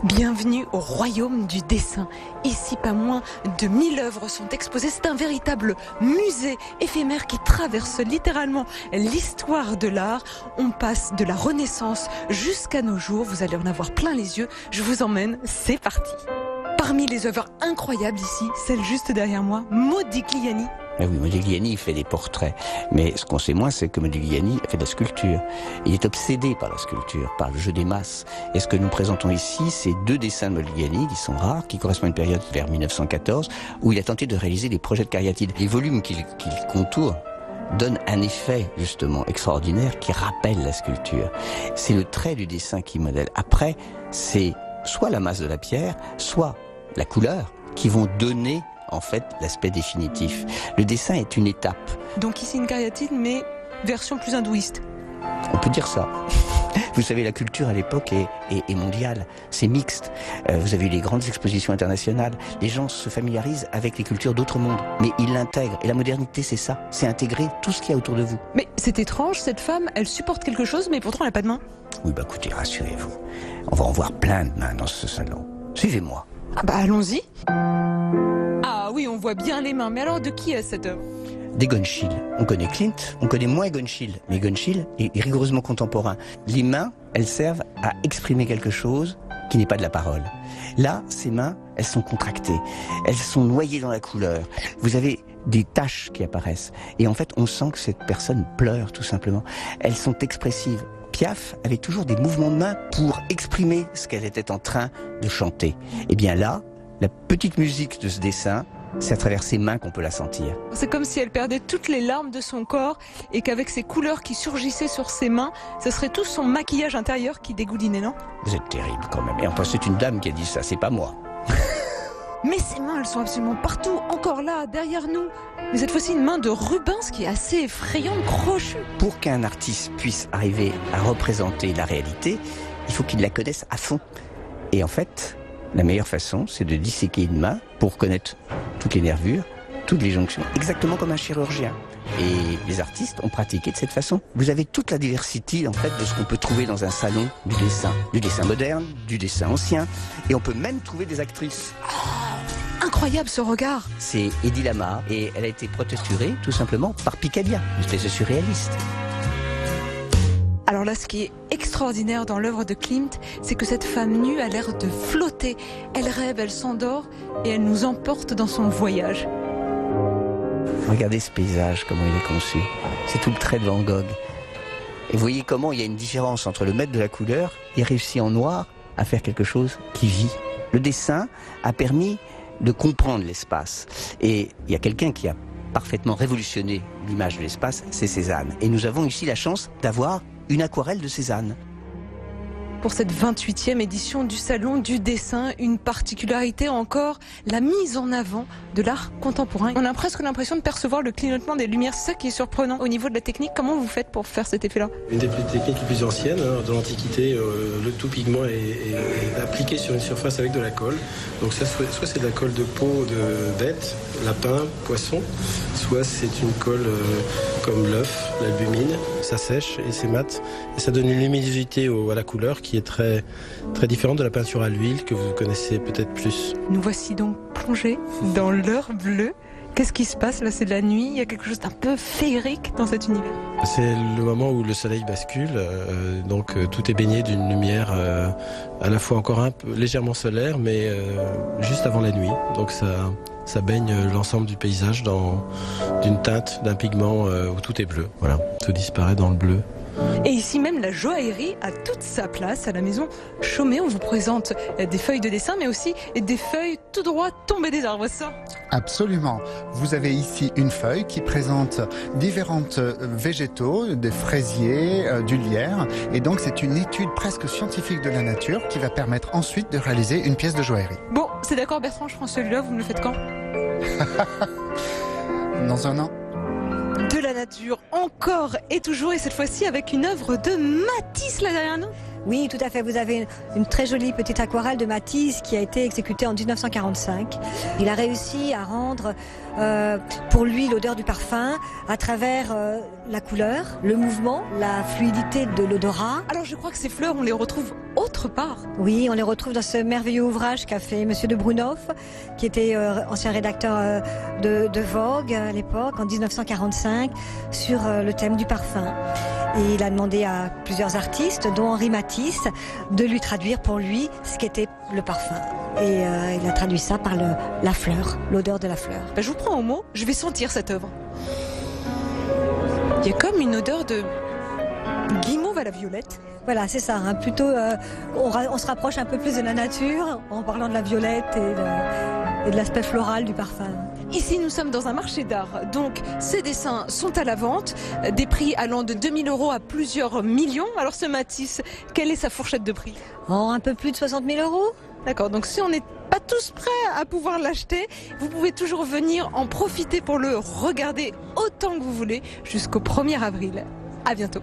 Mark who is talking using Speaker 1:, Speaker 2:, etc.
Speaker 1: Bienvenue au royaume du dessin. Ici, pas moins de 1000 œuvres sont exposées. C'est un véritable musée éphémère qui traverse littéralement l'histoire de l'art. On passe de la Renaissance jusqu'à nos jours. Vous allez en avoir plein les yeux. Je vous emmène, c'est parti. Parmi les œuvres incroyables ici, celle juste derrière moi, Modigliani.
Speaker 2: Ah oui, Modigliani fait des portraits, mais ce qu'on sait moins, c'est que Modigliani fait de la sculpture. Il est obsédé par la sculpture, par le jeu des masses. Et ce que nous présentons ici, c'est 2 dessins de Modigliani qui sont rares, qui correspondent à une période vers 1914, où il a tenté de réaliser des projets de cariatide. Les volumes qu'il contourne donnent un effet, justement, extraordinaire qui rappelle la sculpture. C'est le trait du dessin qui modèle. Après, c'est soit la masse de la pierre, soit la couleur qui vont donner en fait l'aspect définitif. Le dessin est une étape.
Speaker 1: Donc ici une cariatide, mais version plus hindouiste.
Speaker 2: On peut dire ça. Vous savez, la culture à l'époque est mondiale, c'est mixte. Vous avez eu les grandes expositions internationales. Les gens se familiarisent avec les cultures d'autres mondes, mais ils l'intègrent. Et la modernité, c'est ça, c'est intégrer tout ce qu'il y a autour de vous.
Speaker 1: Mais c'est étrange, cette femme, elle supporte quelque chose, mais pourtant elle n'a pas de main.
Speaker 2: Oui, bah écoutez, rassurez-vous. On va en voir plein de mains dans ce salon. Suivez-moi.
Speaker 1: Ah bah allons-y. Ah oui, on voit bien les mains. Mais alors, de qui est cette œuvre ?
Speaker 2: D'Egon Schiele. On connaît Klimt, on connaît moins Egon Schiele. Mais Egon Schiele est rigoureusement contemporain. Les mains, elles servent à exprimer quelque chose qui n'est pas de la parole. Là, ces mains, elles sont contractées. Elles sont noyées dans la couleur. Vous avez des taches qui apparaissent. Et en fait, on sent que cette personne pleure, tout simplement. Elles sont expressives. Piaf avait toujours des mouvements de main pour exprimer ce qu'elle était en train de chanter. Et bien là, la petite musique de ce dessin, c'est à travers ses mains qu'on peut la sentir.
Speaker 1: C'est comme si elle perdait toutes les larmes de son corps et qu'avec ces couleurs qui surgissaient sur ses mains, ce serait tout son maquillage intérieur qui dégoulinait, non ?
Speaker 2: Vous êtes terrible quand même. Et enfin, c'est une dame qui a dit ça, c'est pas moi.
Speaker 1: Mais ces mains, elles sont absolument partout, encore là, derrière nous. Mais cette fois-ci, une main de Rubens qui est assez effrayante, crochue.
Speaker 2: Pour qu'un artiste puisse arriver à représenter la réalité, il faut qu'il la connaisse à fond. Et en fait, la meilleure façon, c'est de disséquer une main pour connaître toutes les nervures, toutes les jonctions, exactement comme un chirurgien. Et les artistes ont pratiqué de cette façon. Vous avez toute la diversité en fait de ce qu'on peut trouver dans un salon du dessin moderne, du dessin ancien, et on peut même trouver des actrices.
Speaker 1: Oh, incroyable ce regard.
Speaker 2: C'est Hedy Lamarr et elle a été protecturée tout simplement par Picabia, une espèce de surréaliste.
Speaker 1: Alors là, ce qui est extraordinaire dans l'œuvre de Klimt, c'est que cette femme nue a l'air de flotter. Elle rêve, elle s'endort et elle nous emporte dans son voyage.
Speaker 2: Regardez ce paysage, comment il est conçu. C'est tout le trait de Van Gogh. Et vous voyez comment il y a une différence entre le maître de la couleur et réussi en noir à faire quelque chose qui vit. Le dessin a permis de comprendre l'espace. Et il y a quelqu'un qui a parfaitement révolutionné l'image de l'espace, c'est Cézanne. Et nous avons ici la chance d'avoir une aquarelle de Cézanne.
Speaker 1: Pour cette 28e édition du Salon du dessin, une particularité encore, la mise en avant de l'art contemporain. On a presque l'impression de percevoir le clignotement des lumières, c'est ça qui est surprenant. Au niveau de la technique, comment vous faites pour faire cet effet-là ?
Speaker 3: Une des techniques les plus anciennes, de l'Antiquité, le tout pigment est appliqué sur une surface avec de la colle. Donc ça, soit c'est de la colle de peau de bête, lapin, poisson, soit c'est une colle comme l'œuf, l'albumine. Ça sèche et c'est mat. Et ça donne une luminosité à la couleur qui est très, très différente de la peinture à l'huile que vous connaissez peut-être plus.
Speaker 1: Nous voici donc plongés dans l'heure bleue. Qu'est-ce qui se passe là? C'est de la nuit, il y a quelque chose d'un peu féerique dans cet univers.
Speaker 3: C'est le moment où le soleil bascule, donc tout est baigné d'une lumière à la fois encore un peu légèrement solaire, mais juste avant la nuit. Donc ça baigne l'ensemble du paysage d'une teinte, d'un pigment où tout est bleu. Voilà, tout disparaît dans le bleu.
Speaker 1: Et ici même, la joaillerie a toute sa place à la maison Chaumet. On vous présente des feuilles de dessin, mais aussi des feuilles tout droit tombées des arbres. Ça.
Speaker 4: Absolument. Vous avez ici une feuille qui présente différentes végétaux, des fraisiers, du lierre. Et donc, c'est une étude presque scientifique de la nature qui va permettre ensuite de réaliser une pièce de joaillerie.
Speaker 1: Bon, c'est d'accord Bertrand, je prends celui-là. Vous me le faites quand?
Speaker 4: Dans un an.
Speaker 1: De la nature, encore et toujours, et cette fois-ci avec une œuvre de Matisse là derrière nous.
Speaker 5: Oui, tout à fait. Vous avez une très jolie petite aquarelle de Matisse qui a été exécutée en 1945. Il a réussi à rendre pour lui l'odeur du parfum à travers la couleur, le mouvement, la fluidité de l'odorat.
Speaker 1: Alors je crois que ces fleurs, on les retrouve autre part.
Speaker 5: Oui, on les retrouve dans ce merveilleux ouvrage qu'a fait Monsieur de Brunoff, qui était ancien rédacteur de Vogue à l'époque, en 1945, sur le thème du parfum. Et il a demandé à plusieurs artistes, dont Henri Matisse, de lui traduire pour lui ce qu'était le parfum. Et il a traduit ça par la fleur, l'odeur de la fleur.
Speaker 1: Je vous prends au mot, je vais sentir cette œuvre. Il y a comme une odeur de guimauve à la violette.
Speaker 5: Voilà, c'est ça. Hein. Plutôt, on se rapproche un peu plus de la nature en parlant de la violette et de l'aspect floral du parfum.
Speaker 1: Ici, nous sommes dans un marché d'art, donc ces dessins sont à la vente, des prix allant de 2000 € à plusieurs millions. Alors ce Matisse, quelle est sa fourchette de prix?
Speaker 5: Un peu plus de 60 000 €.
Speaker 1: D'accord, donc si on n'est pas tous prêts à pouvoir l'acheter, vous pouvez toujours venir en profiter pour le regarder autant que vous voulez jusqu'au 1er avril. À bientôt.